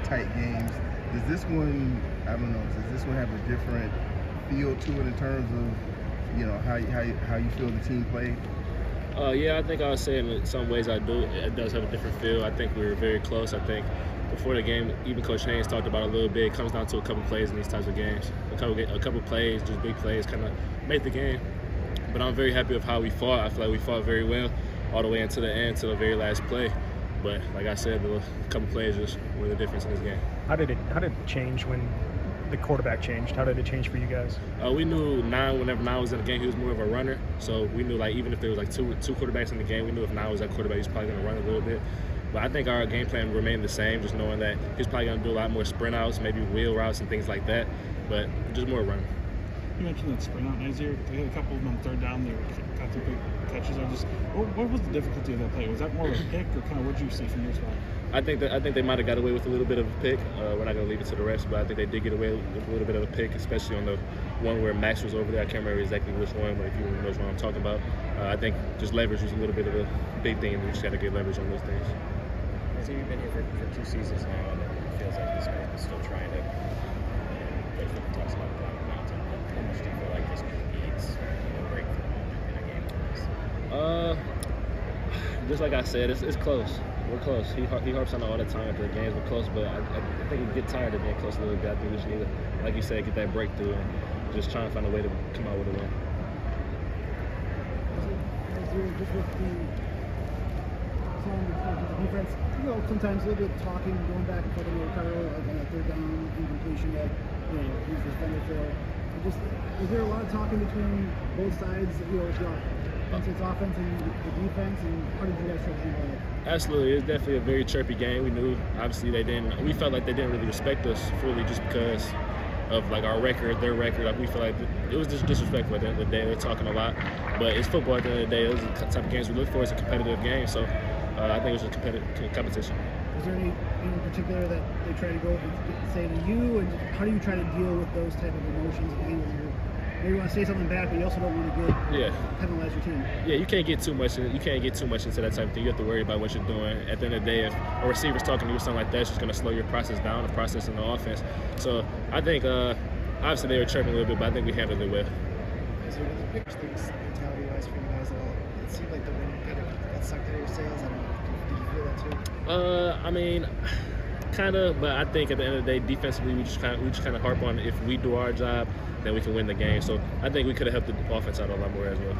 tight games. Does this one, I don't know, does this one have a different feel to it in terms of, how you feel the team played? Yeah, I think I would say in some ways I do. It does have a different feel. I think we were very close. I think before the game, even Coach Haynes talked about it a little bit. It comes down to a couple plays in these types of games. A couple plays, just big plays, kind of made the game. But I'm very happy with how we fought. I feel like we fought very well all the way into the end, to the very last play. But like I said, a couple plays just were the difference in this game. How did it change when the quarterback changed? How did it change for you guys? We knew whenever Nye was in the game, he was more of a runner. So we knew, like, even if there was like two quarterbacks in the game, we knew if Nye was that quarterback, he was probably going to run a little bit. But I think our game plan remained the same, just knowing that he's probably going to do a lot more sprint outs, maybe wheel routes and things like that. But just more running. You mentioned that sprint out, Nyzier. They had a couple of them on third down. They got some big catches. What was the difficulty of that play? Was that more of a pick, or kind of what did you see from your spot? I think they might have got away with a little bit of a pick. We're not going to leave it to the refs, but I think they did get away with a little bit of a pick, especially on the one where Max was over there. I can't remember exactly which one, but if you know what I'm talking about. I think just leverage was a little bit of a big thing, and we just got to get leverage on those things. So you've been here for 2 seasons now, and it feels like this group is still trying to there's different talks about the mountain. How much do you feel like this group needs a breakthrough moment in a game like this? Just like I said, it's close. We're close. He harps on it all the time after the games. We're close, but I think we get tired of being close a little bit. I think we just need to, like you said, get that breakthrough and just try and find a way to come out with a win. Just with the defense, sometimes a little bit of talking, going back and forth with Ricardo, like on a third down incompletion that he's the defender for. Is there a lot of talking between both sides, Penn State's offense and the defense, and how did you guys try to handle that? Absolutely, it was definitely a very chirpy game. We knew, obviously, we felt like they didn't really respect us fully just because of like our record, their record. Like, we feel like it was just disrespectful at the end of the day. They're talking a lot, but it's football at the end of the day. Those are the type of games we look for. It's a competitive game, so I think it was a competitive competition. Is there anything in particular that they try to go and say to you, and how do you try to deal with those type of emotions and anger? Maybe you want to say something back, but you also don't want to penalize your team. Yeah, you can't get too much. You can't get too much into that type of thing. You have to worry about what you're doing. At the end of the day, if a receiver's talking to you or something like that, it's just going to slow your process down, the process in the offense. So I think obviously they were chirping a little bit, but I think we handled it well. Is there any big things mentality-wise for you guys at all? It seemed like the win kind of got sucked out of your sails. I don't know. Did you feel that too? I mean, kind of, but I think at the end of the day, defensively, we just kind of harp on if we do our job, then we can win the game. So I think we could have helped the offense out a lot more as well.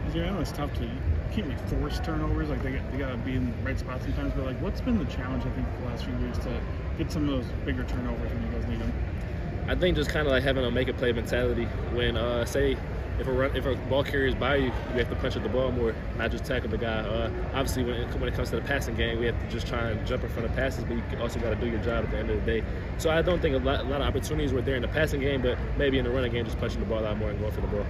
I know it's tough to you can't like force turnovers. Like they got to be in the right spot sometimes. But like, what's been the challenge I think the last few weeks to get some of those bigger turnovers when you guys need them? I think just kind of like having a make a play mentality. When say if a ball carries by you, you have to punch at the ball more, not just tackle the guy. Obviously, when it comes to the passing game, we have to just try and jump in front of passes, but you also got to do your job at the end of the day. So I don't think a lot of opportunities were there in the passing game, but maybe in the running game, just punching the ball out more and going for the ball.